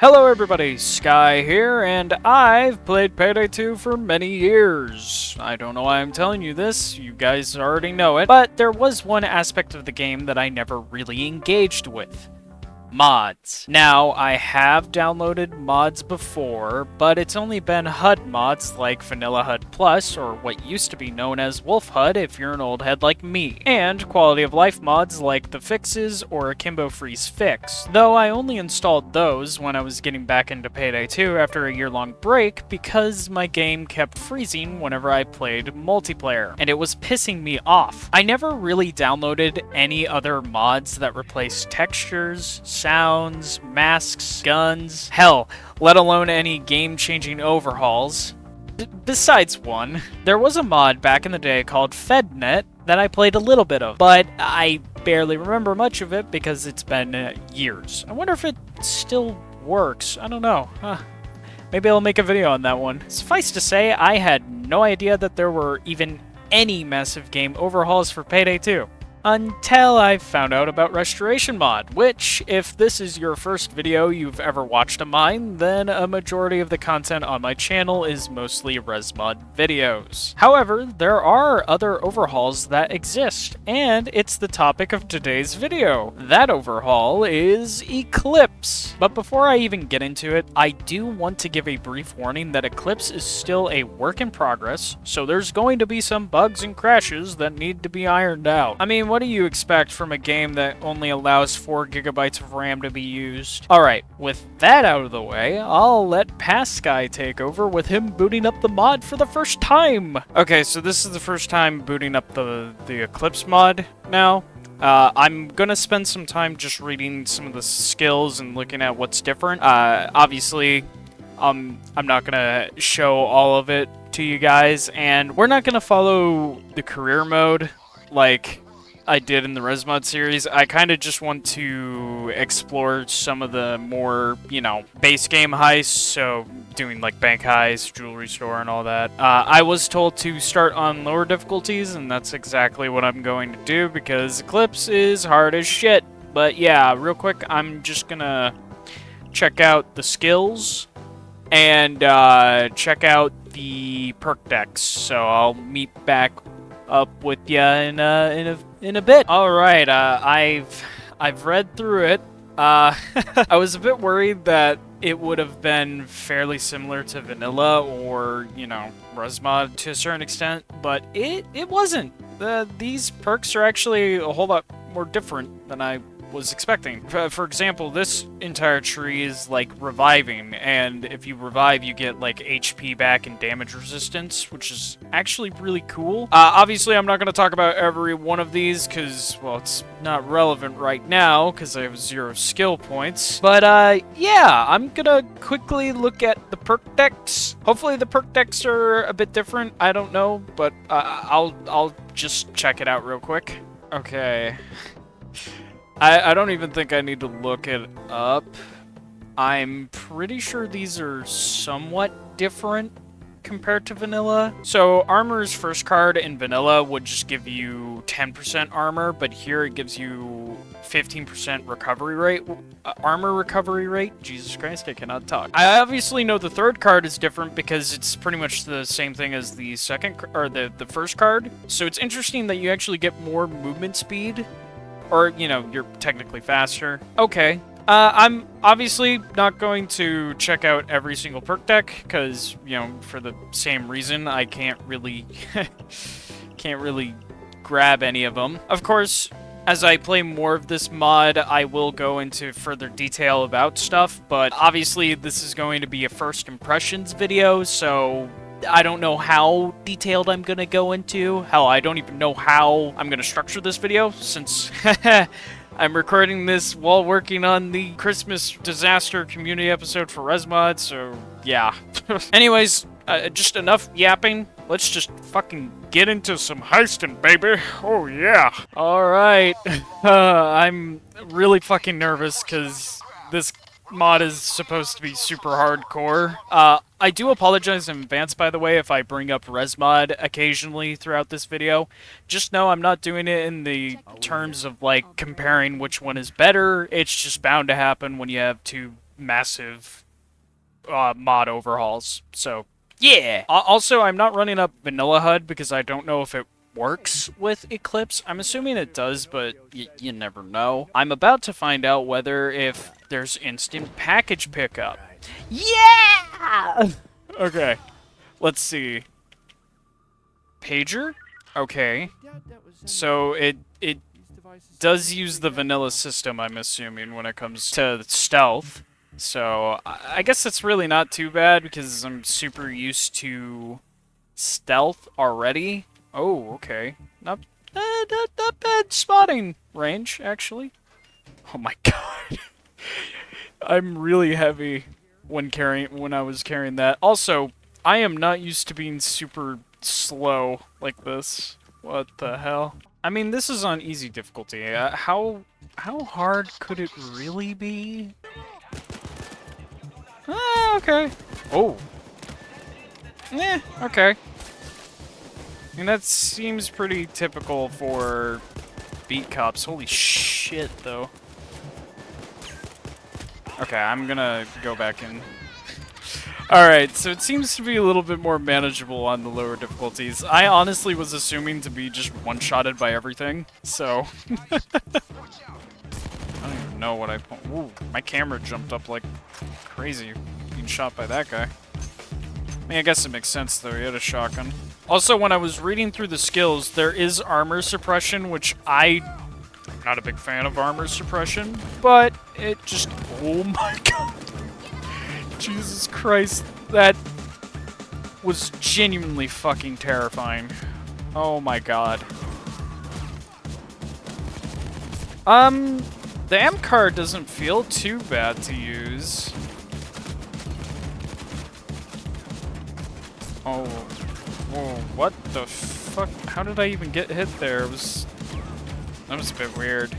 Hello everybody, Sky here, and I've played Payday 2 for many years. I don't know why I'm telling you this, you guys already know it, but there was one aspect of the game that I never really engaged with. Mods. Now, I have downloaded mods before, but it's only been HUD mods like Vanilla HUD Plus, or what used to be known as Wolf HUD if you're an old head like me, and quality of life mods like the Fixes or Akimbo Freeze Fix, though I only installed those when I was getting back into Payday 2 after a year-long break because my game kept freezing whenever I played multiplayer, and it was pissing me off. I never really downloaded any other mods that replaced textures, sounds, masks, guns, hell, let alone any game-changing overhauls. Besides one, there was a mod back in the day called FedNet that I played a little bit of, but I barely remember much of it because it's been years. I wonder if it still works. I don't know. Maybe I'll make a video on that one. Suffice to say, I had no idea that there were even any massive game overhauls for Payday 2. Until I found out about Restoration Mod, which, if this is your first video you've ever watched of mine, then a majority of the content on my channel is mostly ResMod videos. However, there are other overhauls that exist, and it's the topic of today's video. That overhaul is Eclipse. But before I even get into it, I do want to give a brief warning that Eclipse is still a work in progress, so there's going to be some bugs and crashes that need to be ironed out. I mean, what do you expect from a game that only allows 4 GB of RAM to be used? Alright, with that out of the way, I'll let Pasky take over with him booting up the mod for the first time! Okay, so this is the first time booting up the Eclipse mod now. I'm gonna spend some time just reading some of the skills and looking at what's different. Obviously, I'm not gonna show all of it to you guys, and we're not gonna follow the career mode like I did in the ResMod series. I kind of just want to explore some of the more, base game heists, so doing like bank heists, jewelry store, and all that. I was told to start on lower difficulties, and that's exactly what I'm going to do because Eclipse is hard as shit. But yeah, real quick, I'm just gonna check out the skills and check out the perk decks. So I'll meet back up with ya in a bit. All right, I've read through it. I was a bit worried that it would have been fairly similar to vanilla or ResMod to a certain extent, but it wasn't. These perks are actually a whole lot more different than I was expecting. For example, this entire tree is like reviving, and if you revive you get like HP back and damage resistance, which is actually really cool. Obviously I'm not going to talk about every one of these because, well, it's not relevant right now because I have 0 skill points, but yeah, I'm gonna quickly look at the perk decks. Hopefully the perk decks are a bit different, I don't know, but I'll just check it out real quick. Okay. I don't even think I need to look it up. I'm pretty sure these are somewhat different compared to vanilla. So Armor's first card in vanilla would just give you 10% armor, but here it gives you 15% recovery rate. Armor recovery rate? Jesus Christ, I cannot talk. I obviously know the third card is different because it's pretty much the same thing as the second, or the first card. So it's interesting that you actually get more movement speed. Or, you're technically faster. Okay. I'm obviously not going to check out every single perk deck, because, for the same reason, I can't really grab any of them. Of course, as I play more of this mod, I will go into further detail about stuff, but obviously this is going to be a first impressions video, so I don't know how detailed I'm gonna go into. Hell, I don't even know how I'm gonna structure this video, since I'm recording this while working on the Christmas disaster community episode for ResMod, so yeah. Anyways, just enough yapping. Let's just fucking get into some heisting, baby. Oh yeah. Alright. I'm really fucking nervous, because this mod is supposed to be super hardcore. I do apologize in advance, by the way, if I bring up ResMod occasionally throughout this video. Just know I'm not doing it in the terms of, like, comparing which one is better. It's just bound to happen when you have two massive mod overhauls. So, yeah! Also, I'm not running up vanilla HUD because I don't know if it works with Eclipse. I'm assuming it does, but you never know. I'm about to find out whether if there's instant package pickup. Yeah! Okay, let's see. Pager? Okay. So it does use the vanilla system, I'm assuming, when it comes to stealth. So I guess that's really not too bad because I'm super used to stealth already. Oh, okay. Not bad spotting range, actually. Oh my god. I'm really heavy when I was carrying that. Also, I am not used to being super slow like this. What the hell? I mean, this is on easy difficulty. How hard could it really be? Ah, okay. Oh. Okay. And that seems pretty typical for beat cops. Holy shit, though. Okay, I'm gonna go back in. Alright, so it seems to be a little bit more manageable on the lower difficulties. I honestly was assuming to be just one-shotted by everything, so... I don't even know what I... Ooh, my camera jumped up like crazy being shot by that guy. I mean, I guess it makes sense, though. He had a shotgun. Also, when I was reading through the skills, there is armor suppression, which I'm not a big fan of armor suppression, but it just... Oh my god! Jesus Christ, that was genuinely fucking terrifying. Oh my god. The M card doesn't feel too bad to use. Oh, whoa, what the fuck? How did I even get hit there? That was a bit weird.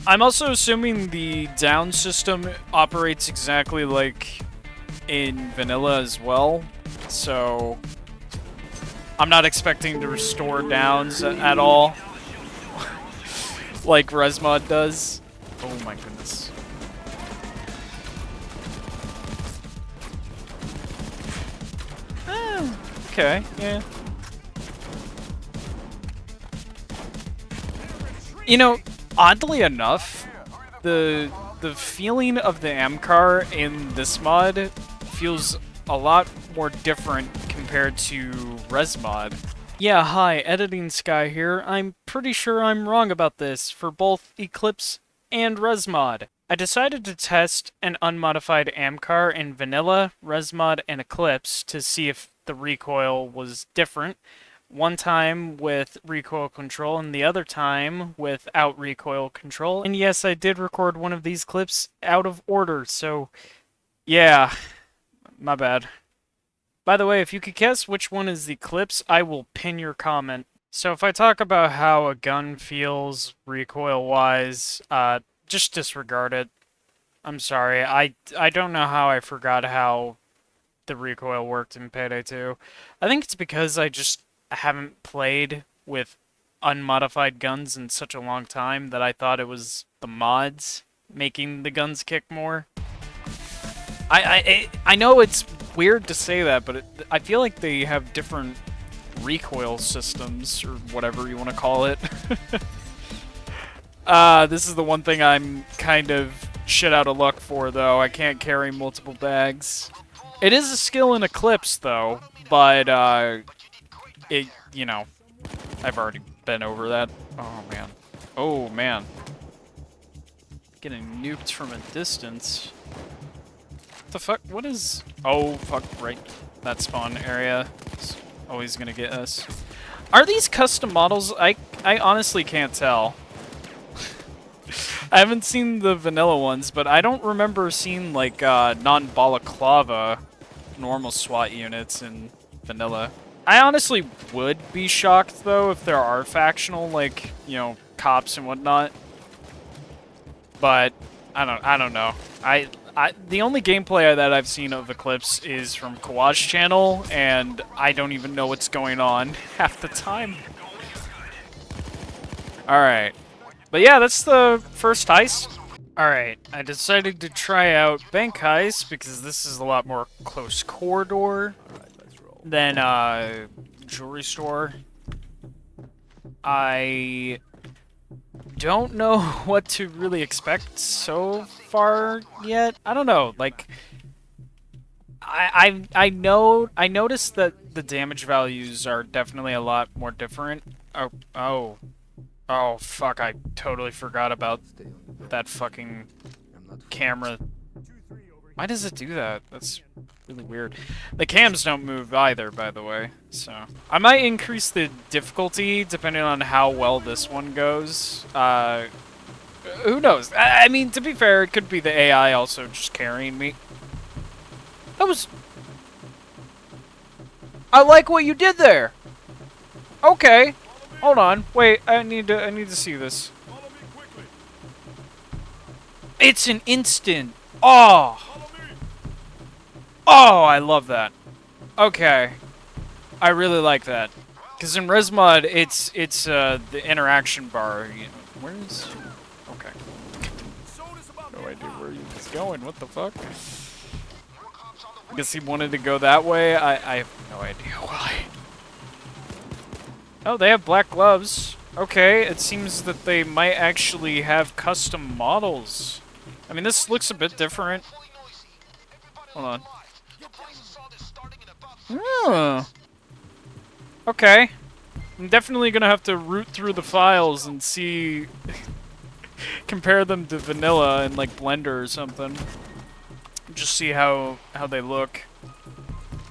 I'm also assuming the down system operates exactly like in vanilla as well, so I'm not expecting to restore downs at all like Resmod does. Oh my goodness. Okay, yeah. You know, oddly enough, the feeling of the Amcar in this mod feels a lot more different compared to Resmod. Yeah, hi, Editing Sky here. I'm pretty sure I'm wrong about this for both Eclipse and Resmod. I decided to test an unmodified Amcar in Vanilla, Resmod, and Eclipse to see if the recoil was different. One time with recoil control and the other time without recoil control. And yes, I did record one of these clips out of order, so yeah, my bad. By the way, if you could guess which one is the Eclipse, I will pin your comment. So if I talk about how a gun feels recoil-wise, just disregard it. I'm sorry, I don't know how I forgot how the recoil worked in Payday 2. I think it's because I haven't played with unmodified guns in such a long time that I thought it was the mods making the guns kick more. I know it's weird to say that, but I feel like they have different recoil systems, or whatever you want to call it. This is the one thing I'm kind of shit out of luck for, though. I can't carry multiple bags. It is a skill in Eclipse, though, but, you know, I've already been over that. Oh, man. Oh, man. Getting nuked from a distance. What the fuck? What is... Oh, fuck, right. That spawn area is always gonna get us. Are these custom models? I honestly can't tell. I haven't seen the vanilla ones, but I don't remember seeing, like, non-balaclava normal SWAT units in vanilla. I honestly would be shocked, though, if there are factional, like, you know, cops and whatnot. But I don't know. The only gameplay that I've seen of Eclipse is from Kawaj's channel, and I don't even know what's going on half the time. Alright. But yeah, that's the first heist. Alright, I decided to try out Bank Heist because this is a lot more close corridor than jewelry store. I don't know what to really expect so far yet. I don't know, like I noticed that the damage values are definitely a lot more different. Oh fuck, I totally forgot about that fucking camera. Why does it do that? That's really weird. The cams don't move either, by the way, so. I might increase the difficulty depending on how well this one goes. Who knows? I mean, to be fair, it could be the AI also just carrying me. That was... I like what you did there! Okay. Hold on. Wait, I need to see this. It's an instant. Oh. Oh, I love that. Okay. I really like that. Because in Resmod, it's the interaction bar. You know, where is... Okay. No idea where he's going. What the fuck? I guess he wanted to go that way. I have no idea why. Oh, they have black gloves. Okay, it seems that they might actually have custom models. I mean, this looks a bit different. Hold on. Oh. Okay. I'm definitely gonna have to root through the files and see... compare them to vanilla in, like, Blender or something. Just see how they look.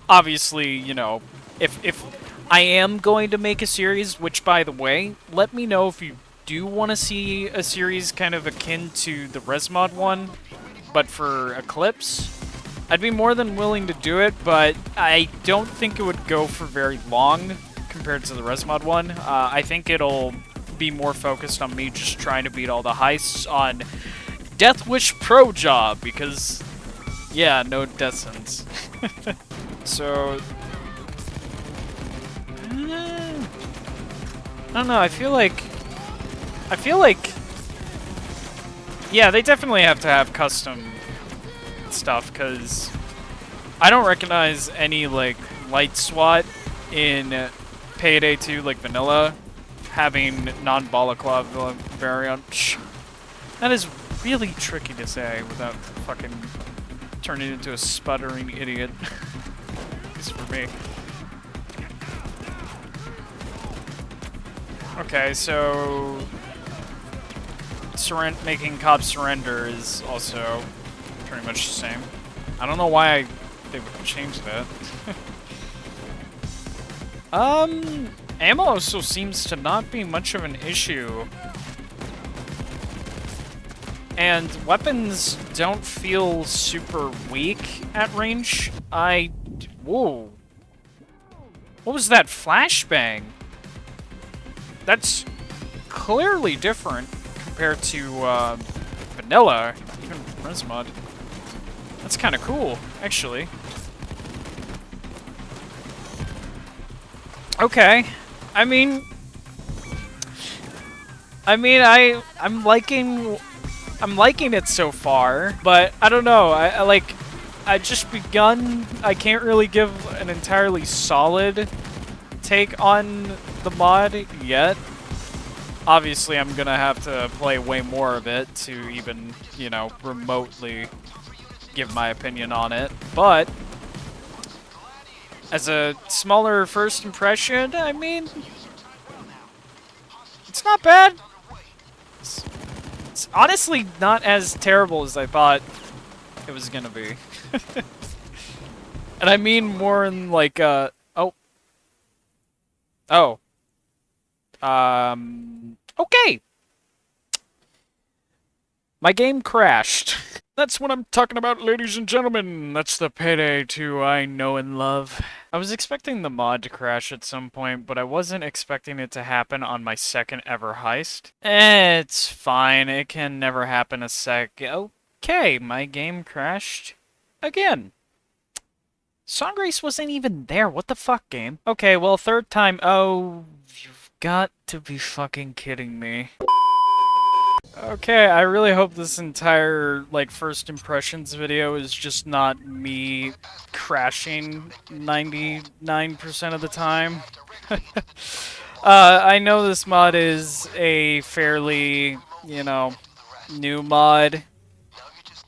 Obviously, you know, if I am going to make a series, which, by the way, let me know if you do want to see a series kind of akin to the Resmod one, but for Eclipse. I'd be more than willing to do it, but I don't think it would go for very long compared to the Resmod one. I think it'll be more focused on me just trying to beat all the heists on Death Wish Pro Job, because, yeah, no death sentence. So... I don't know, I feel like... Yeah, they definitely have to have custom stuff, because I don't recognize any, like, light SWAT in Payday 2, like, vanilla, having non-balaclava variant. That is really tricky to say without fucking turning into a sputtering idiot. At least for me. Okay, so... making cops surrender is also pretty much the same. I don't know why they would change that. Ammo also seems to not be much of an issue. And weapons don't feel super weak at range. Whoa. What was that flashbang? That's clearly different compared to vanilla, even Resmod. That's kind of cool, actually. Okay, I'm liking it so far, but I don't know. I just begun. I can't really give an entirely solid take on the mod yet. Obviously, I'm gonna have to play way more of it to even, you know, remotely give my opinion on it. But as a smaller first impression, I mean, it's not bad. It's honestly not as terrible as I thought it was gonna be. And I mean more in like, okay. My game crashed. That's what I'm talking about, ladies and gentlemen. That's the Payday 2 I know and love. I was expecting the mod to crash at some point, but I wasn't expecting it to happen on my second ever heist. It's fine. It can never happen a sec. Okay, my game crashed again. Songgrace wasn't even there. What the fuck, game? Okay, well, third time. Oh, you've got to be fucking kidding me. Okay, I really hope this entire, like, first impressions video is just not me crashing 99% of the time. I know this mod is a fairly, you know, new mod.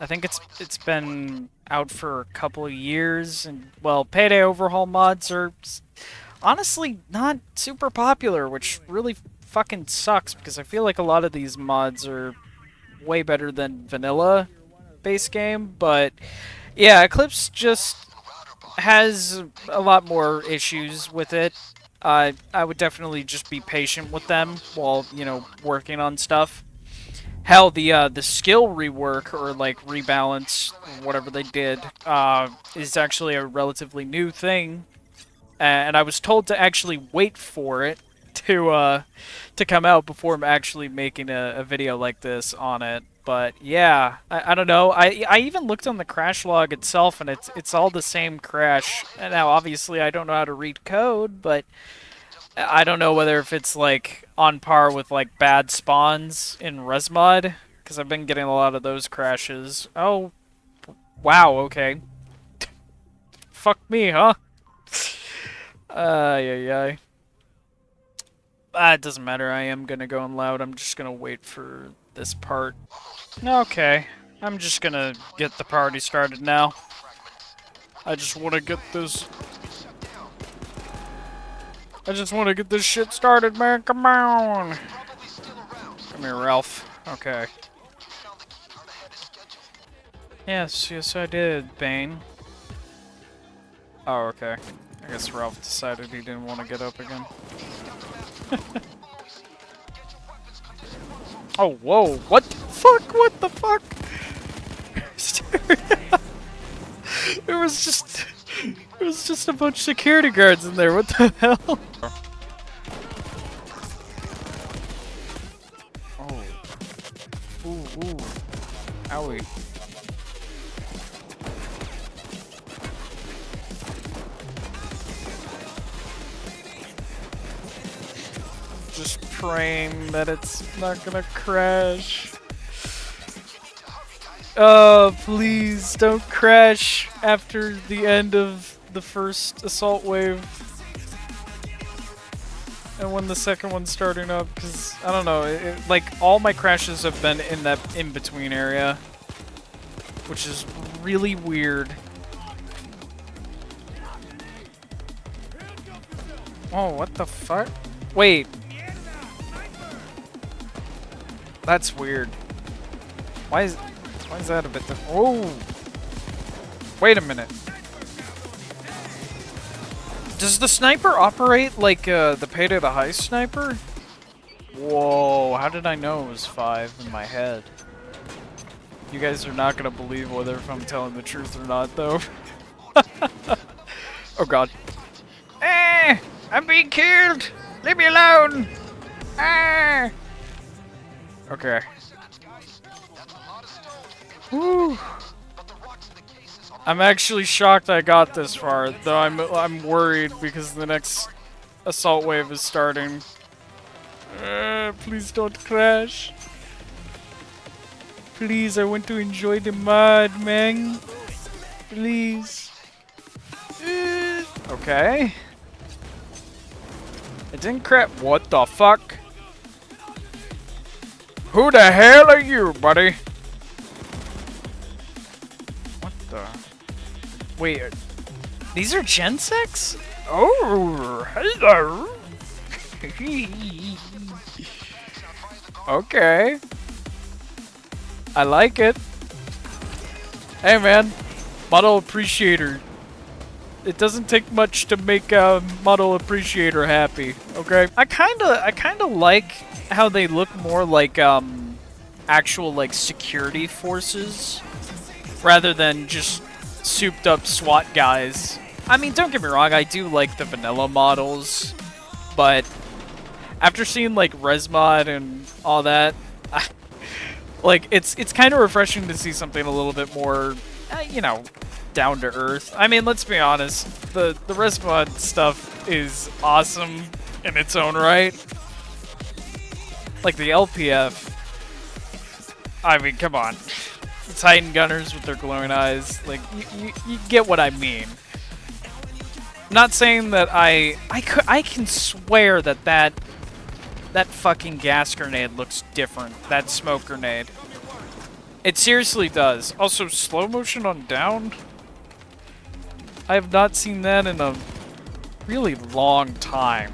I think it's been out for a couple of years, and, well, Payday Overhaul mods are honestly not super popular, which really fucking sucks, because I feel like a lot of these mods are way better than vanilla base game, but yeah, Eclipse just has a lot more issues with it. I would definitely just be patient with them while, you know, working on stuff. Hell, the skill rework or like rebalance, whatever they did, is actually a relatively new thing, and I was told to actually wait for it to come out before I'm actually making a video like this on it. But yeah, I don't know. I even looked on the crash log itself, and it's all the same crash. And now obviously I don't know how to read code, but I don't know whether if it's like on par with like bad spawns in Resmod, because I've been getting a lot of those crashes. Oh, wow. Okay. Fuck me, huh? Yeah. It doesn't matter, I am gonna go in loud, I'm just gonna wait for this part. Okay, I'm just gonna get the party started now. I just wanna get this... shit started, man, come on! Come here, Ralph. Okay. Yes, I did, Bane. Oh, okay. I guess Ralph decided he didn't want to get up again. Oh, whoa, what the fuck? What the fuck? There was just a bunch of security guards in there, what the hell? Oh. Ooh. Owie. Just praying that it's not gonna crash. Please don't crash after the end of the first assault wave. And when the second one's starting up, because, I don't know, like, all my crashes have been in that in-between area. Which is really weird. Oh, what the fuck? Wait. That's weird. Why is that a bit different? Oh! Wait a minute. Does the sniper operate like the Payday the Heist sniper? Whoa, how did I know it was 5 in my head? You guys are not gonna believe whether if I'm telling the truth or not, though. Oh god. Eh! I'm being killed! Leave me alone! Ah! Okay. Woo. I'm actually shocked I got this far, though I'm worried because the next assault wave is starting. Please don't crash. Please, I want to enjoy the mod, man. Please. Okay. It didn't crap. What the fuck? Who the hell are you, buddy? What the? Wait, these are Gensecks? Oh, hello. Okay. I like it. Hey man, model appreciator. It doesn't take much to make a model appreciator happy, okay? I kinda like how they look more like actual like security forces rather than just souped up SWAT guys. I mean, don't get me wrong, I do like the vanilla models, but after seeing like Resmod and all that, like it's kind of refreshing to see something a little bit more, you know, down to earth. I mean, let's be honest, the Resmod stuff is awesome in its own right. Like the LPF, I mean, come on. Titan gunners with their glowing eyes. Like, you get what I mean. I'm not saying that I can swear that that fucking gas grenade looks different. That smoke grenade. It seriously does. Also, slow motion on down. I have not seen that in a really long time.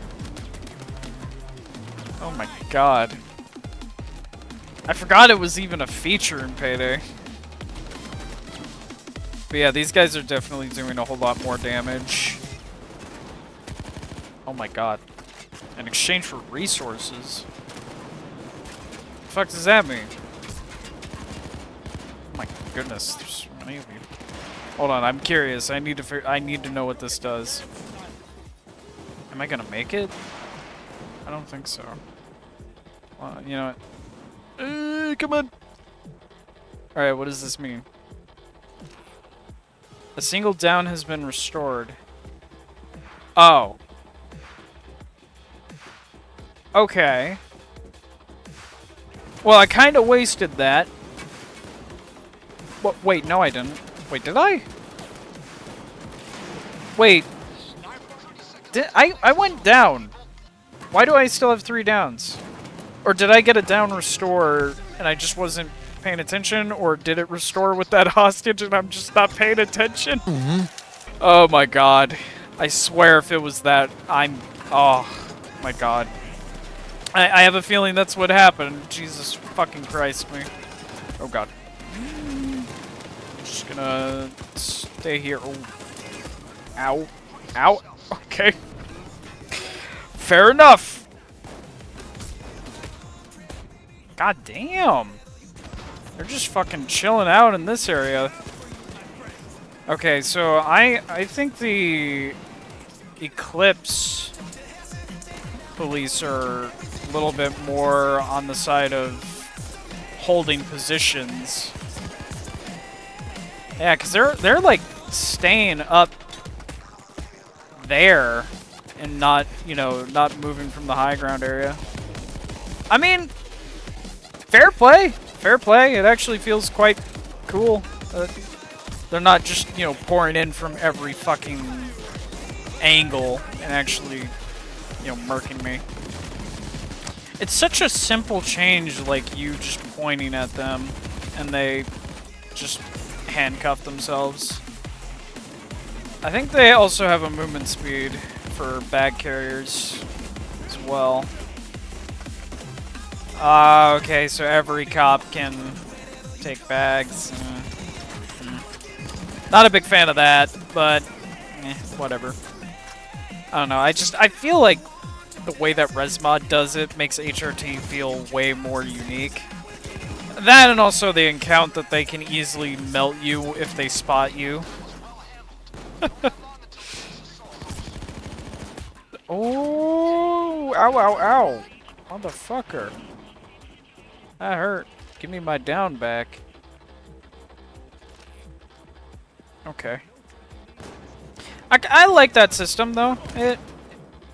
Oh my god. I forgot it was even a feature in Payday. But yeah, these guys are definitely doing a whole lot more damage. Oh my god. In exchange for resources? What the fuck does that mean? Oh my goodness, there's so many of you. Hold on, I'm curious. I need to know what this does. Am I gonna make it? I don't think so. Well, you know what? Come on! Alright, what does this mean? A single down has been restored. Oh. Okay. Well, I kind of wasted that. What? Wait, no I didn't. Wait, did I? Wait. I went down. Why do I still have 3 downs? Or did I get a down restore and I just wasn't paying attention? Or did it restore with that hostage and I'm just not paying attention? Oh my god. I swear if it was that, oh my god. I have a feeling that's what happened. Jesus fucking Christ me. Oh god. Just gonna stay here. Oh. Ow. Ow. Okay. Fair enough. God damn. They're just fucking chilling out in this area. Okay, so I think the Eclipse police are a little bit more on the side of holding positions. Yeah, because they're like staying up there and not, you know, not moving from the high ground area. I mean, fair play. Fair play. It actually feels quite cool. They're not just, you know, pouring in from every fucking angle and actually, you know, murking me. It's such a simple change, like you just pointing at them and they just handcuff themselves. I think they also have a movement speed for bag carriers as well. Okay, so every cop can take bags. Not a big fan of that, but whatever. I don't know, I feel like the way that Resmod does it makes HRT feel way more unique. That and also the encounter that they can easily melt you if they spot you. Oh, ow, ow, ow. Motherfucker. That hurt. Give me my down back. Okay. I like that system, though.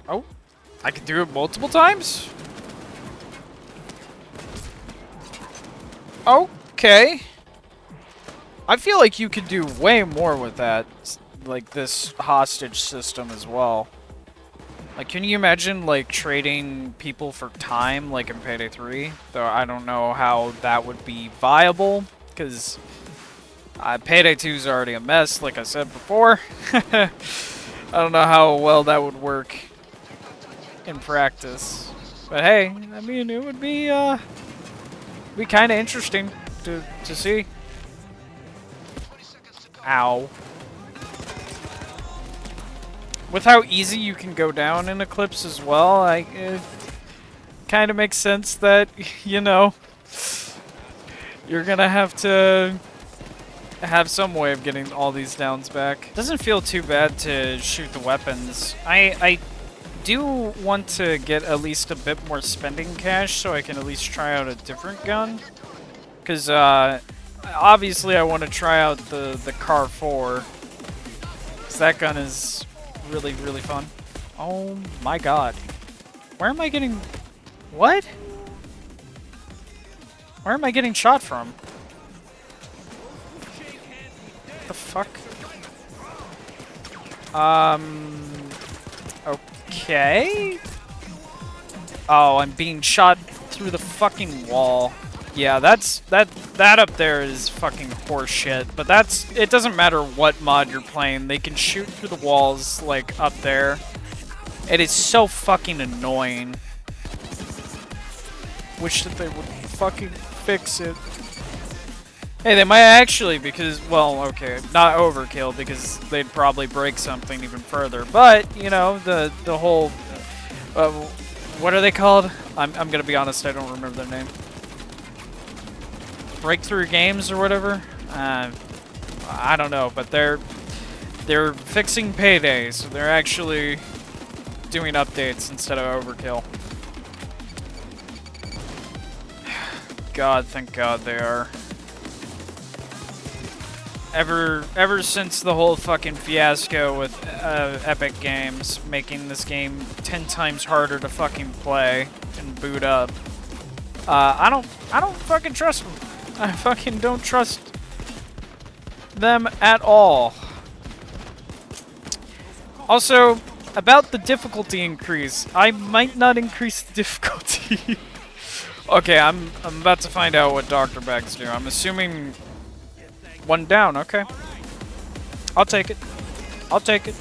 Oh. I can do it multiple times? Okay. I feel like you could do way more with that. Like, this hostage system as well. Like, can you imagine, like, trading people for time, like in Payday 3? Though I don't know how that would be viable, because Payday 2 is already a mess, like I said before. I don't know how well that would work in practice. But hey, I mean, it would be kind of interesting to see. Ow. With how easy you can go down in Eclipse as well, it kind of makes sense that, you know, you're gonna have to have some way of getting all these downs back. Doesn't feel too bad to shoot the weapons. I do want to get at least a bit more spending cash so I can at least try out a different gun. Because obviously I want to try out the Car 4. Because that gun is really, really fun. Oh my god. Where am I getting... What? Where am I getting shot from? What the fuck? Okay. Oh, I'm being shot through the fucking wall. Yeah, that up there is fucking horseshit. But it doesn't matter what mod you're playing. They can shoot through the walls, like, up there. It is so fucking annoying. Wish that they would fucking fix it. Hey, they might actually, because, well, okay, not overkill, because they'd probably break something even further. But, you know, the whole, what are they called? I'm gonna be honest, I don't remember their name. Breakthrough games or whatever? I don't know, but they're fixing Payday, so they're actually doing updates instead of overkill. God, thank God they are. Ever since the whole fucking fiasco with Epic Games making this game 10 times harder to fucking play and boot up, I don't fucking trust them. I fucking don't trust them at all. Also, about the difficulty increase, I might not increase the difficulty. Okay, I'm about to find out what Dr. Bags do. I'm assuming one down, okay. I'll take it. I'll take it.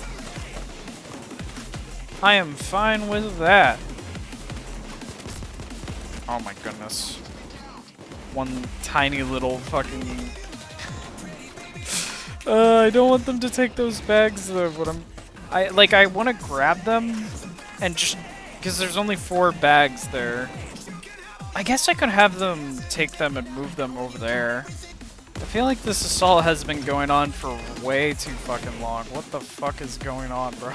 I am fine with that. Oh my goodness. One tiny little fucking... I don't want them to take those bags though, but I want to grab them and just... because there's only 4 bags there. I guess I could have them take them and move them over there. I feel like this assault has been going on for way too fucking long. What the fuck is going on, bro?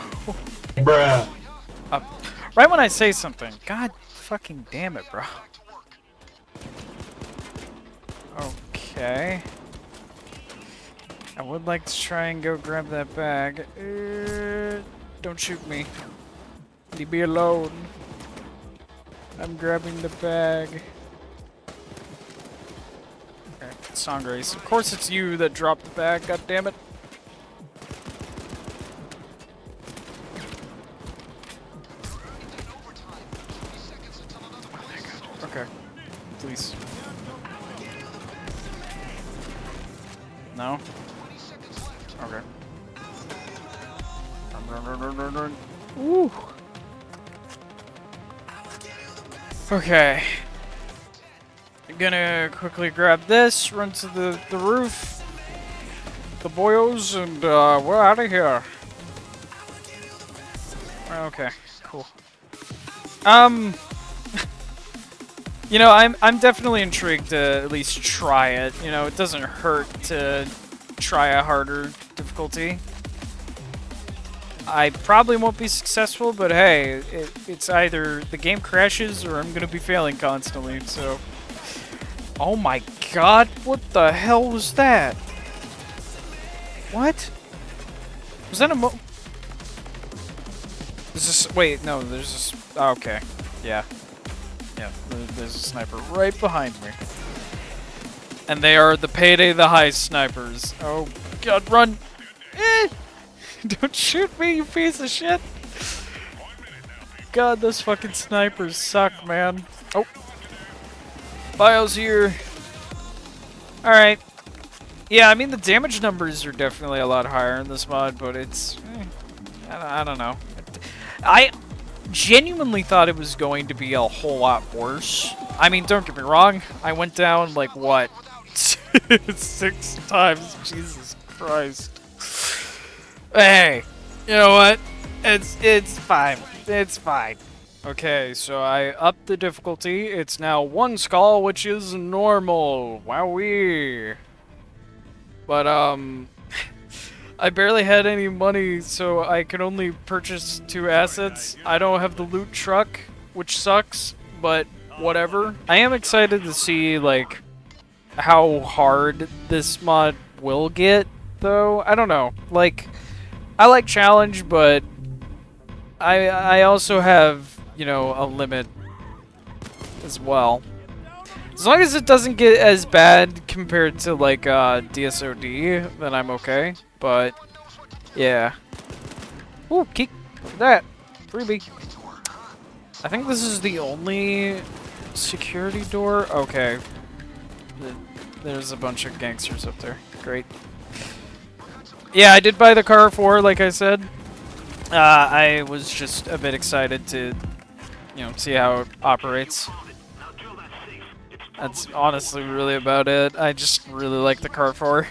Bruh. Right when I say something. God fucking damn it, bro. Okay. I would like to try and go grab that bag. Don't shoot me. Leave me alone. I'm grabbing the bag. Okay, Sangres. Of course it's you that dropped the bag, god damn it. Okay. Please. No? Okay. Run. Woo! Okay. I'm gonna quickly grab this, run to the roof, the boyos, and we're out of here. Okay, cool. You know, I'm definitely intrigued to at least try it. You know, it doesn't hurt to try a harder difficulty. I probably won't be successful, but hey, it's either the game crashes or I'm gonna be failing constantly, so... Oh my god, what the hell was that? What? Was that a Is this... Wait, no, there's this... Oh, okay. Yeah. Yeah, there's a sniper right behind me. And they are the Payday the High snipers. Oh god, run! Don't shoot me, you piece of shit! God, those fucking snipers suck, man. Oh. Bio's here. Alright. Yeah, I mean, the damage numbers are definitely a lot higher in this mod, but it's... I don't know. I genuinely thought it was going to be a whole lot worse. I mean, don't get me wrong. I went down, like, what? 6 times? Jesus Christ. Hey, you know what? It's fine. It's fine. Okay, so I upped the difficulty. It's now 1 skull, which is normal. Wowee. But I barely had any money, so I could only purchase 2 assets. I don't have the loot truck, which sucks, but whatever. I am excited to see like how hard this mod will get, though. I don't know. Like, I like challenge, but I also have, you know, a limit as well. As long as it doesn't get as bad compared to like DSOD, then I'm okay. But yeah. Ooh, kick that. Freebie. I think this is the only security door. Okay. There's a bunch of gangsters up there. Great. Yeah, I did buy the car for, like I said. I was just a bit excited to, you know, see how it operates. That's honestly really about it. I just really like the car for.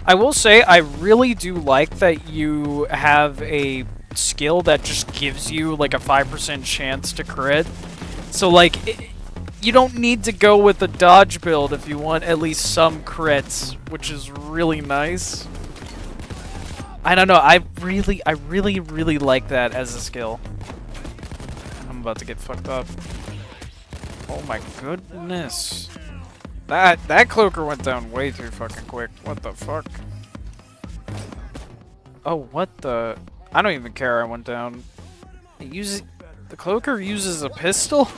I will say, I really do like that you have a skill that just gives you like a 5% chance to crit. So like, you don't need to go with a dodge build if you want at least some crits, which is really nice. I don't know, I really like that as a skill. I'm about to get fucked up. Oh my goodness. That cloaker went down way too fucking quick. What the fuck? Oh, what the? I don't even care I went down. The cloaker uses a pistol?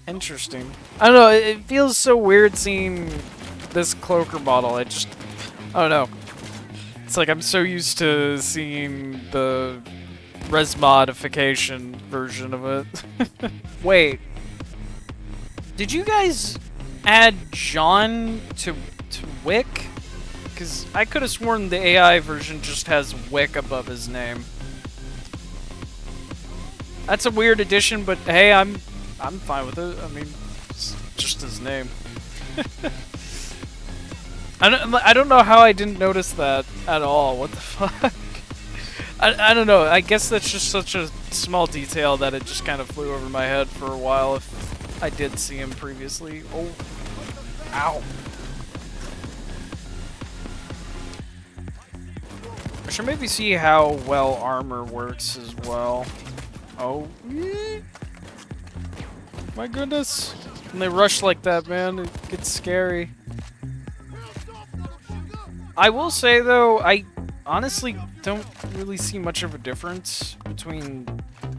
Interesting. I don't know, it feels so weird seeing this cloaker model. I don't know. It's like I'm so used to seeing the res modification version of it. Wait. Did you guys add John to Wick? Because I could have sworn the AI version just has Wick above his name. That's a weird addition, but hey, I'm fine with it. I mean, it's just his name. I don't know how I didn't notice that at all. What the fuck? I don't know. I guess that's just such a small detail that it just kind of flew over my head for a while if I did see him previously. Oh. Ow. I should maybe see how well armor works as well. Oh. My goodness. When they rush like that, man, it gets scary. I will say, though, I honestly don't really see much of a difference between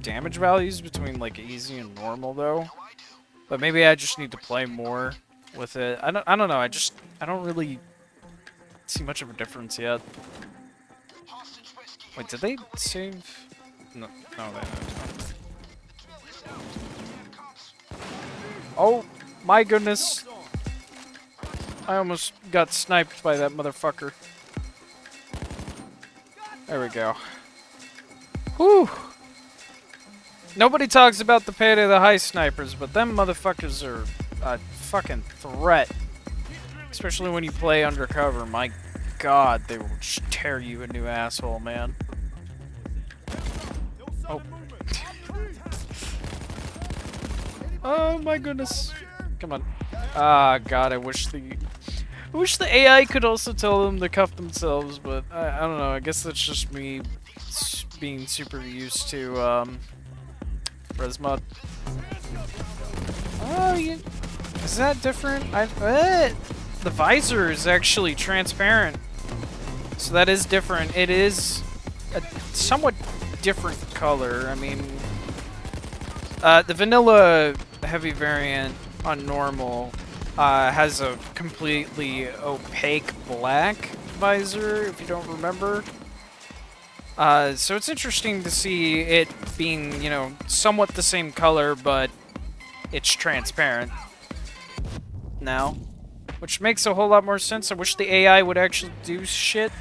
damage values between, like, easy and normal, though. But maybe I just need to play more with it. I don't know, I don't really see much of a difference yet. Wait, did they save? No, they didn't. Oh, my goodness. I almost got sniped by that motherfucker. There we go. Whew. Nobody talks about the Payday the High snipers, but them motherfuckers are a fucking threat. Especially when you play undercover. My god, they will just tear you a new asshole, man. Oh. Oh my goodness. Come on. Ah, god, I wish the AI could also tell them to cuff themselves, but I don't know. I guess that's just me being super used to res mod. Oh, yeah. Is that different? The visor is actually transparent, so that is different. It is a somewhat different color. I mean, the vanilla heavy variant on normal has a completely opaque black visor, if you don't remember. So it's interesting to see it being, you know, somewhat the same color, but it's transparent now, which makes a whole lot more sense. I wish the AI would actually do shit.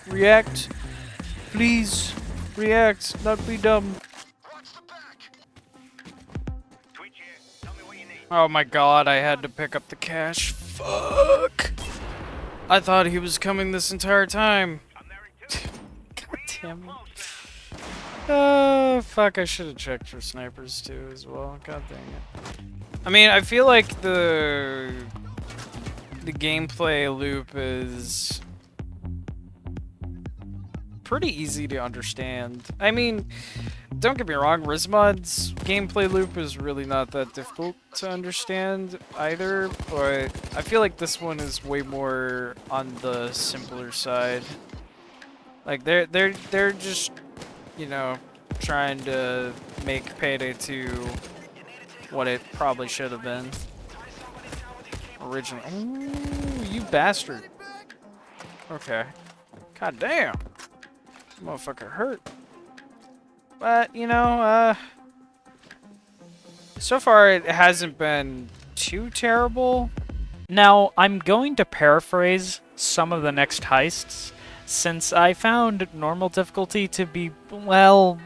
React. Please. React, not be dumb. Oh my god, I had to pick up the cash. Fuck! I thought he was coming this entire time. God damn it. Oh, fuck, I should have checked for snipers too as well. God dang it. I mean, I feel like the gameplay loop is pretty easy to understand. I mean, don't get me wrong, Rizmod's gameplay loop is really not that difficult to understand either, but I feel like this one is way more on the simpler side. Like they're just, you know, trying to make Payday 2 what it probably should have been. Originally. Ooh, you bastard. Okay. God damn. Motherfucker hurt. But, you know, so far it hasn't been too terrible. Now, I'm going to paraphrase some of the next heists, since I found normal difficulty to be, well,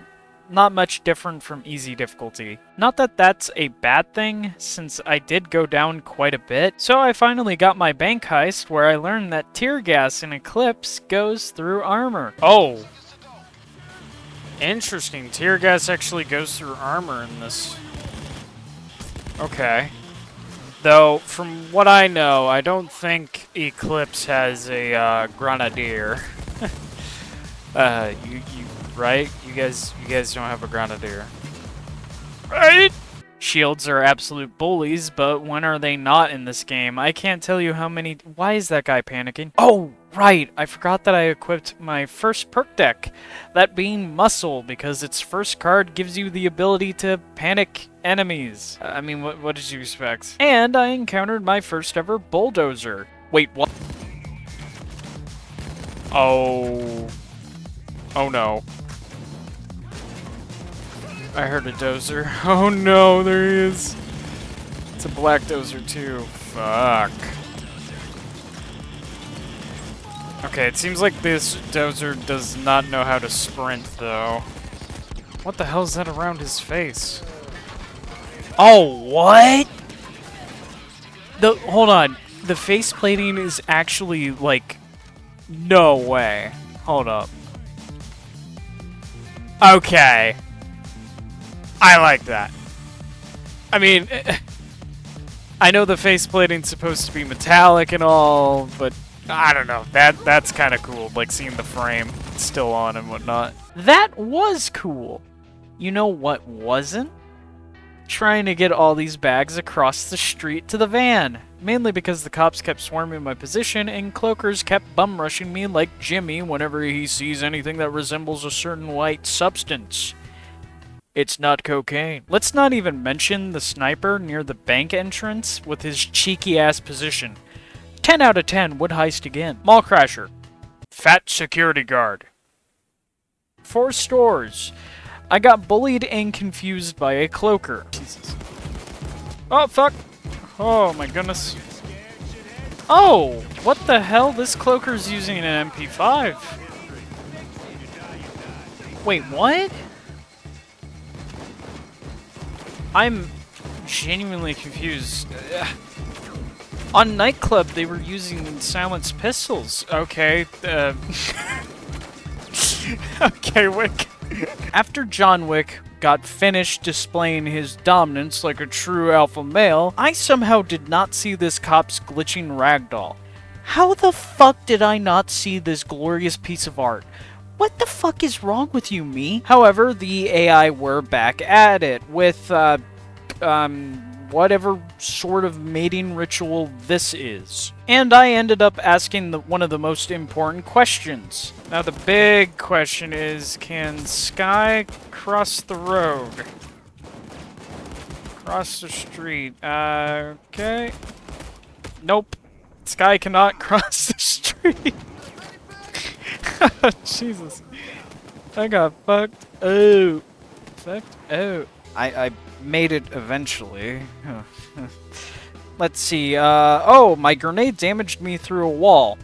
not much different from easy difficulty. Not that that's a bad thing, since I did go down quite a bit. So I finally got my bank heist, where I learned that tear gas in Eclipse goes through armor. Oh! Interesting. Tear gas actually goes through armor in this. Okay. Though, from what I know, I don't think Eclipse has a grenadier. Right? You guys don't have a grenadier. Right? Shields are absolute bullies, but when are they not in this game? I can't tell you how many... Why is that guy panicking? Oh, right! I forgot that I equipped my first perk deck. That being Muscle, because its first card gives you the ability to panic enemies. I mean, what did you expect? And I encountered my first ever Bulldozer. Wait, what? Oh... Oh no. I heard a dozer. Oh no, there he is. It's a black dozer too. Fuck. Okay, it seems like this dozer does not know how to sprint though. What the hell is that around his face? Oh, what? Hold on. The face plating is actually like... No way. Hold up. Okay. I like that. I mean, I know the faceplating's supposed to be metallic and all, but I don't know. That's kind of cool, like seeing the frame still on and whatnot. That was cool. You know what wasn't? Trying to get all these bags across the street to the van. Mainly because the cops kept swarming my position and cloakers kept bum rushing me like Jimmy whenever he sees anything that resembles a certain white substance. It's not cocaine. Let's not even mention the sniper near the bank entrance with his cheeky-ass position. 10 out of 10 would heist again. Mall crasher. Fat security guard. 4 stores. I got bullied and confused by a cloaker. Jesus. Oh, fuck. Oh, my goodness. Oh, what the hell? This cloaker's using an MP5. Wait, what? I'm genuinely confused. On Nightclub, they were using silenced pistols. Okay, okay, Wick. After John Wick got finished displaying his dominance like a true alpha male, I somehow did not see this cop's glitching ragdoll. How the fuck did I not see this glorious piece of art? What the fuck is wrong with you, me? However, the AI were back at it with, whatever sort of mating ritual this is. And I ended up asking one of the most important questions. Now the big question is, can Sky cross the road? Cross the street. Okay. Nope. Sky cannot cross the street. Jesus. I got fucked. Oh. Fucked. Oh. I made it eventually. Let's see. Oh, my grenade damaged me through a wall.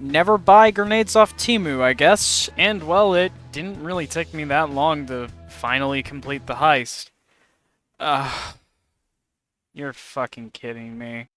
Never buy grenades off Temu, I guess. And, well, it didn't really take me that long to finally complete the heist. You're fucking kidding me.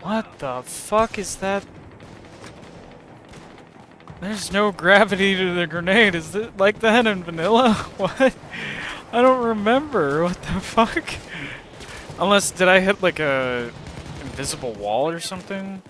What the fuck is that? There's no gravity to the grenade. Is it like that in vanilla? What? I don't remember. What the fuck? Unless, did I hit like a invisible wall or something?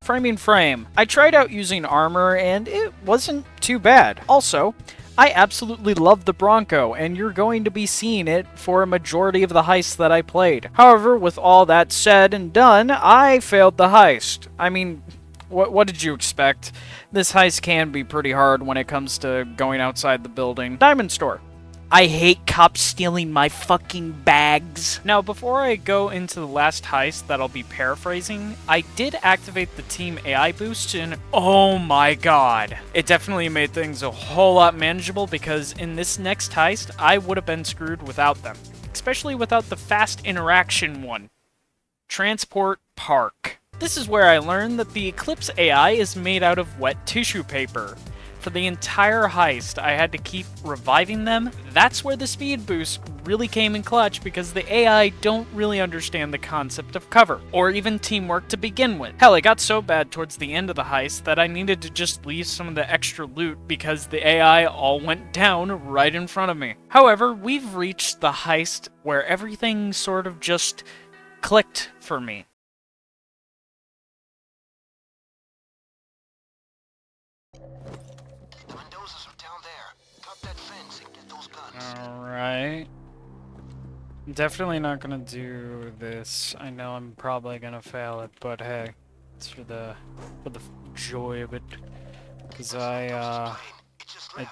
Framing frame. I tried out using armor and it wasn't too bad. Also, I absolutely love the Bronco, and you're going to be seeing it for a majority of the heists that I played. However, with all that said and done, I failed the heist. I mean, what did you expect? This heist can be pretty hard when it comes to going outside the building. Diamond store. I hate cops stealing my fucking bags. Now, before I go into the last heist that I'll be paraphrasing, I did activate the team AI boost, and oh my god. It definitely made things a whole lot manageable, because in this next heist, I would have been screwed without them. Especially without the fast interaction one. Transport Park. This is where I learned that the Eclipse AI is made out of wet tissue paper. For the entire heist, I had to keep reviving them. That's where the speed boost really came in clutch, because the AI don't really understand the concept of cover, or even teamwork to begin with. Hell, it got so bad towards the end of the heist that I needed to just leave some of the extra loot because the AI all went down right in front of me. However, we've reached the heist where everything sort of just clicked for me. Alright. Definitely not gonna do this. I know I'm probably gonna fail it, but hey, it's for the joy of it. Cause I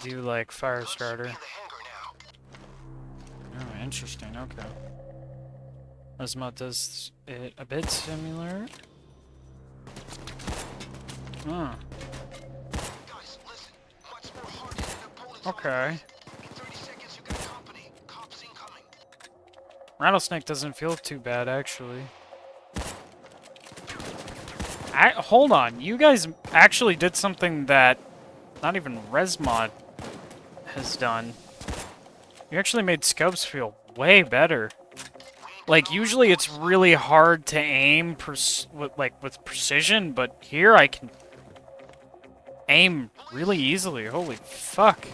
do like Firestarter. Oh, interesting, okay. Resmod does it a bit similar. Huh. Okay. Rattlesnake doesn't feel too bad, actually. Hold on, you guys actually did something that not even Resmod has done. You actually made scopes feel way better. Like, usually it's really hard to aim with precision, but here I can aim really easily. Holy fuck.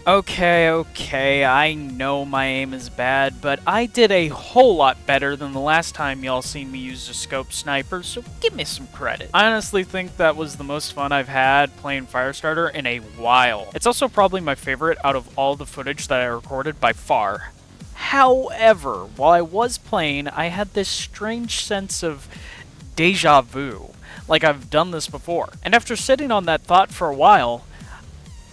Okay, I know my aim is bad, but I did a whole lot better than the last time y'all seen me use a scope sniper, so give me some credit. I honestly think that was the most fun I've had playing Firestarter in a while. It's also probably my favorite out of all the footage that I recorded by far. However, while I was playing, I had this strange sense of deja vu, like I've done this before. And after sitting on that thought for a while,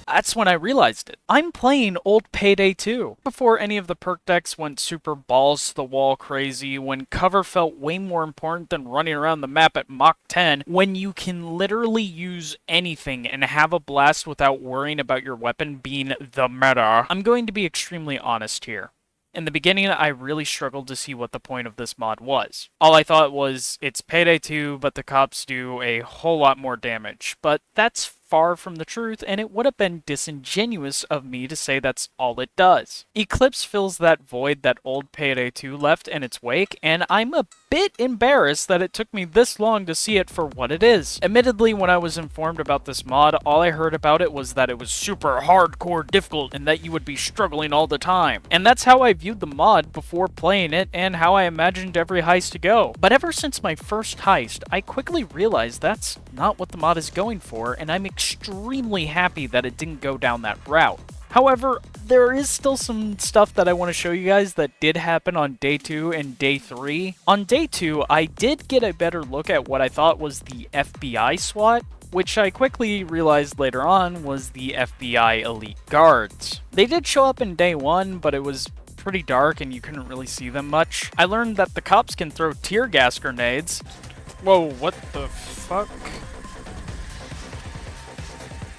that's when I realized it. I'm playing old Payday 2. Before any of the perk decks went super balls to the wall crazy, when cover felt way more important than running around the map at Mach 10, when you can literally use anything and have a blast without worrying about your weapon being the meta. I'm going to be extremely honest here. In the beginning, I really struggled to see what the point of this mod was. All I thought was, it's Payday 2, but the cops do a whole lot more damage. But that's far from the truth, and it would have been disingenuous of me to say that's all it does. Eclipse fills that void that old Payday 2 left in its wake, and I'm a bit embarrassed that it took me this long to see it for what it is. Admittedly, when I was informed about this mod, all I heard about it was that it was super hardcore difficult and that you would be struggling all the time. And that's how I viewed the mod before playing it and how I imagined every heist to go. But ever since my first heist, I quickly realized that's not what the mod is going for, and I'm extremely happy that it didn't go down that route. However, there is still some stuff that I want to show you guys that did happen on day 2 and day 3. On day 2, I did get a better look at what I thought was the FBI SWAT, which I quickly realized later on was the FBI Elite Guards. They did show up in day 1, but it was pretty dark and you couldn't really see them much. I learned that the cops can throw tear gas grenades. Whoa, what the fuck?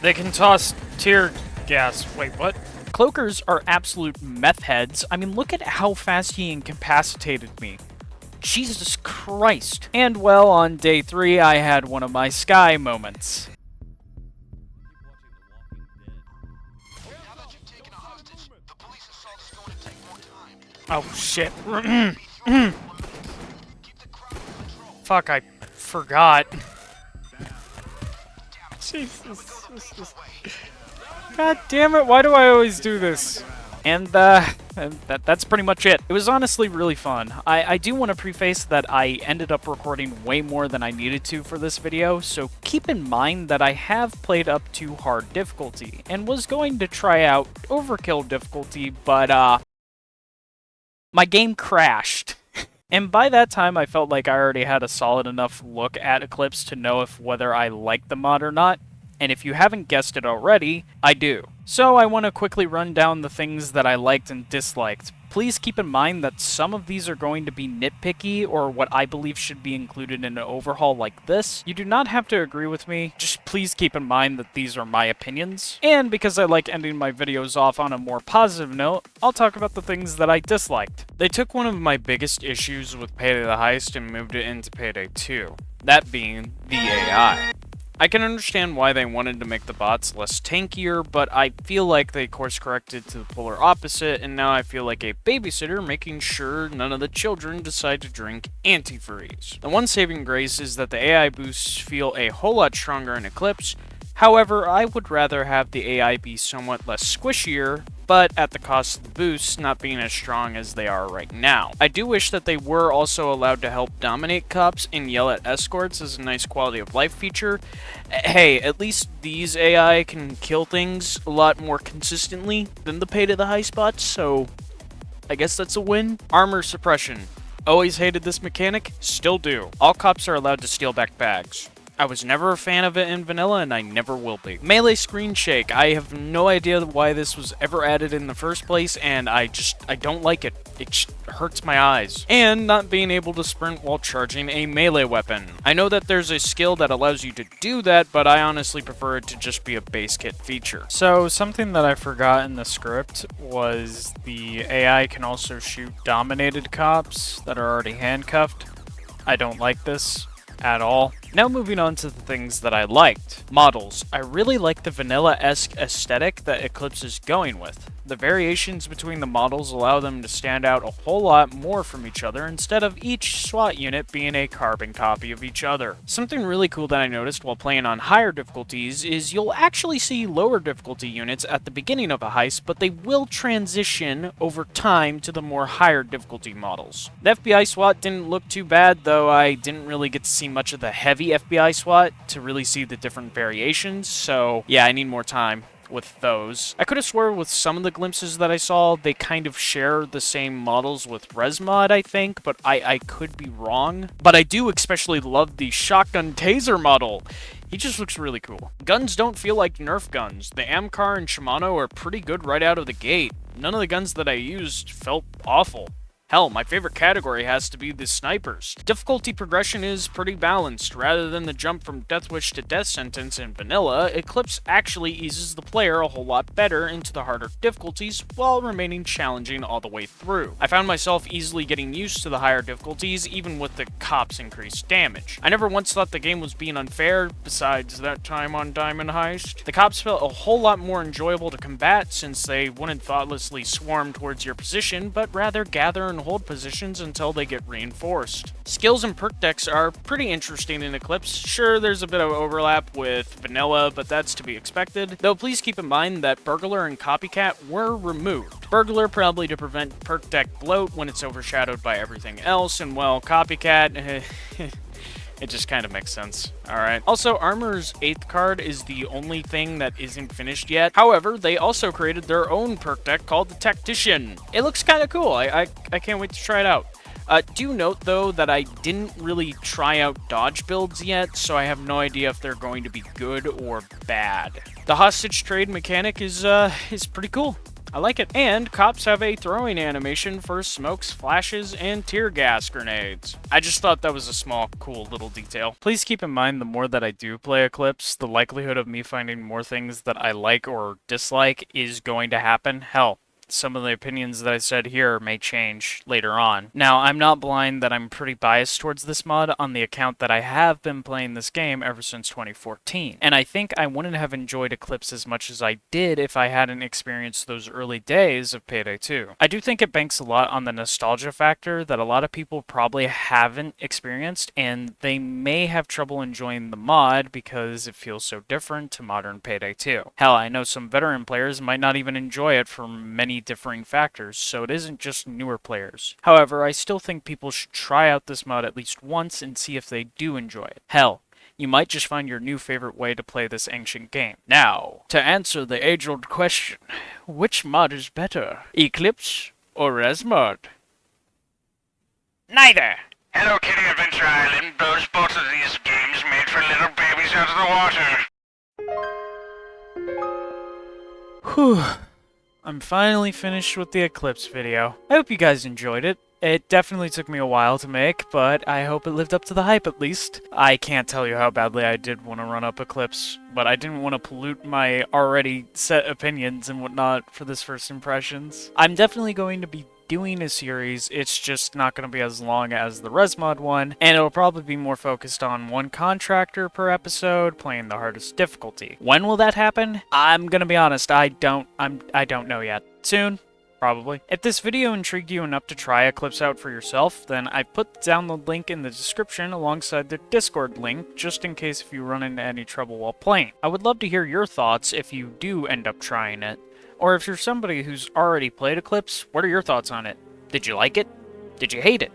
They can toss tear gas. Wait, what? Cloakers are absolute meth heads. I mean, look at how fast he incapacitated me. Jesus Christ. And well, on day 3, I had one of my Sky moments. Oh, shit. Fuck, I forgot. Jesus. God damn it, why do I always do this? And that's pretty much it. It was honestly really fun. I do want to preface that I ended up recording way more than I needed to for this video, so keep in mind that I have played up to hard difficulty, and was going to try out overkill difficulty, but my game crashed. And by that time, I felt like I already had a solid enough look at Eclipse to know if whether I liked the mod or not. And if you haven't guessed it already, I do. So I want to quickly run down the things that I liked and disliked. Please keep in mind that some of these are going to be nitpicky or what I believe should be included in an overhaul like this. You do not have to agree with me, just please keep in mind that these are my opinions. And because I like ending my videos off on a more positive note, I'll talk about the things that I disliked. They took one of my biggest issues with Payday the Heist and moved it into Payday 2, that being the AI. I can understand why they wanted to make the bots less tankier, but I feel like they course-corrected to the polar opposite, and now I feel like a babysitter making sure none of the children decide to drink antifreeze. The one saving grace is that the AI boosts feel a whole lot stronger in Eclipse. However, I would rather have the AI be somewhat less squishier, but at the cost of the boosts not being as strong as they are right now. I do wish that they were also allowed to help dominate cops and yell at escorts as a nice quality of life feature. Hey, at least these AI can kill things a lot more consistently than the Payday the Heist bots, so I guess that's a win. Armor suppression. Always hated this mechanic, still do. All cops are allowed to steal back bags. I was never a fan of it in vanilla, and I never will be. Melee screen shake. I have no idea why this was ever added in the first place, and I don't like it. It just hurts my eyes. And not being able to sprint while charging a melee weapon. I know that there's a skill that allows you to do that, but I honestly prefer it to just be a base kit feature. So, something that I forgot in the script was the AI can also shoot dominated cops that are already handcuffed. I don't like this at all. Now moving on to the things that I liked. Models. I really like the vanilla-esque aesthetic that Eclipse is going with. The variations between the models allow them to stand out a whole lot more from each other instead of each SWAT unit being a carbon copy of each other. Something really cool that I noticed while playing on higher difficulties is you'll actually see lower difficulty units at the beginning of a heist, but they will transition over time to the more higher difficulty models. The FBI SWAT didn't look too bad, though I didn't really get to see much of the heavy FBI SWAT to really see the different variations, so yeah, I need more time with those. I could have swore with some of the glimpses that I saw, they kind of share the same models with Resmod, I think, but I could be wrong. But I do especially love the shotgun taser model. He just looks really cool. Guns don't feel like Nerf guns. The Amcar and Shimano are pretty good right out of the gate. None of the guns that I used felt awful. Hell, my favorite category has to be the snipers. Difficulty progression is pretty balanced. Rather than the jump from Death Wish to Death Sentence in vanilla, Eclipse actually eases the player a whole lot better into the harder difficulties while remaining challenging all the way through. I found myself easily getting used to the higher difficulties even with the cops' increased damage. I never once thought the game was being unfair, besides that time on Diamond Heist. The cops felt a whole lot more enjoyable to combat since they wouldn't thoughtlessly swarm towards your position, but rather gather and hold positions until they get reinforced. Skills and perk decks are pretty interesting in Eclipse. Sure, there's a bit of overlap with vanilla, but that's to be expected. Though please keep in mind that Burglar and Copycat were removed. Burglar probably to prevent perk deck bloat when it's overshadowed by everything else, and well, Copycat, it just kind of makes sense. Alright. Also, Armor's 8th card is the only thing that isn't finished yet. However, they also created their own perk deck called the Tactician. It looks kind of cool. I can't wait to try it out. Do note, though, that I didn't really try out dodge builds yet, so I have no idea if they're going to be good or bad. The hostage trade mechanic is pretty cool. I like it. And cops have a throwing animation for smokes, flashes, and tear gas grenades. I just thought that was a small, cool little detail. Please keep in mind the more that I do play Eclipse, the likelihood of me finding more things that I like or dislike is going to happen. Hell, some of the opinions that I said here may change later on. Now, I'm not blind that I'm pretty biased towards this mod on the account that I have been playing this game ever since 2014. And I think I wouldn't have enjoyed Eclipse as much as I did if I hadn't experienced those early days of Payday 2. I do think it banks a lot on the nostalgia factor that a lot of people probably haven't experienced, and they may have trouble enjoying the mod because it feels so different to modern Payday 2. Hell, I know some veteran players might not even enjoy it for many differing factors, so it isn't just newer players. However, I still think people should try out this mod at least once and see if they do enjoy it. Hell, you might just find your new favorite way to play this ancient game. Now, to answer the age-old question, which mod is better, Eclipse or Resmod? Neither! Hello Kitty Adventure Island, those both of these games made for little babies out of the water. Whew. I'm finally finished with the Eclipse video. I hope you guys enjoyed it. It definitely took me a while to make, but I hope it lived up to the hype at least. I can't tell you how badly I did want to run up Eclipse, but I didn't want to pollute my already set opinions and whatnot for this first impressions. I'm definitely going to be doing a series, it's just not going to be as long as the Resmod one, and it'll probably be more focused on one contractor per episode, playing the hardest difficulty. When will that happen? I'm gonna be honest, I don't know yet. Soon. Probably. If this video intrigued you enough to try Eclipse out for yourself, then I put down the link in the description alongside the Discord link, just in case if you run into any trouble while playing. I would love to hear your thoughts if you do end up trying it. Or if you're somebody who's already played Eclipse, what are your thoughts on it? Did you like it? Did you hate it?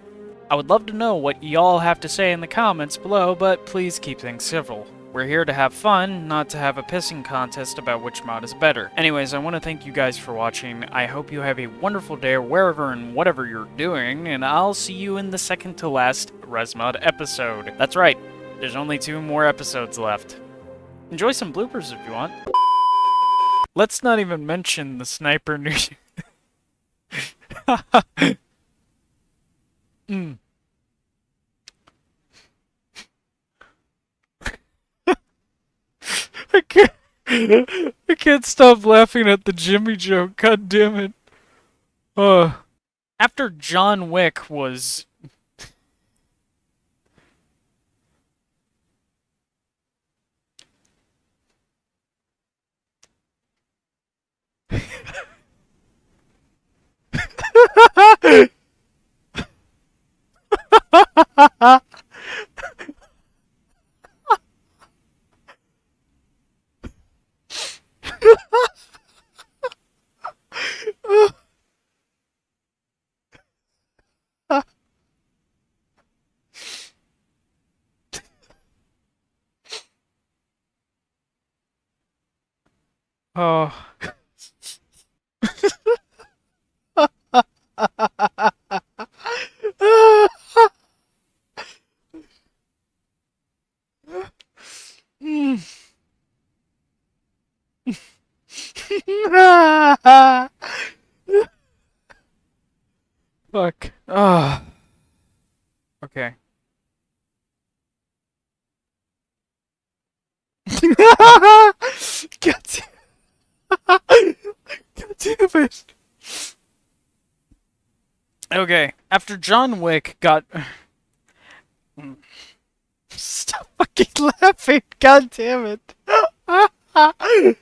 I would love to know what y'all have to say in the comments below, but please keep things civil. We're here to have fun, not to have a pissing contest about which mod is better. Anyways, I want to thank you guys for watching. I hope you have a wonderful day wherever and whatever you're doing, and I'll see you in the second to last Resmod episode. That's right, there's only 2 more episodes left. Enjoy some bloopers if you want. Let's not even mention the sniper news. I can't stop laughing at the Jimmy joke, god damn it. After John Wick was Oh. Mm. Fuck. Ah. Okay. God damn. God damn it. Okay. After John Wick got. Stop fucking laughing. God damn it.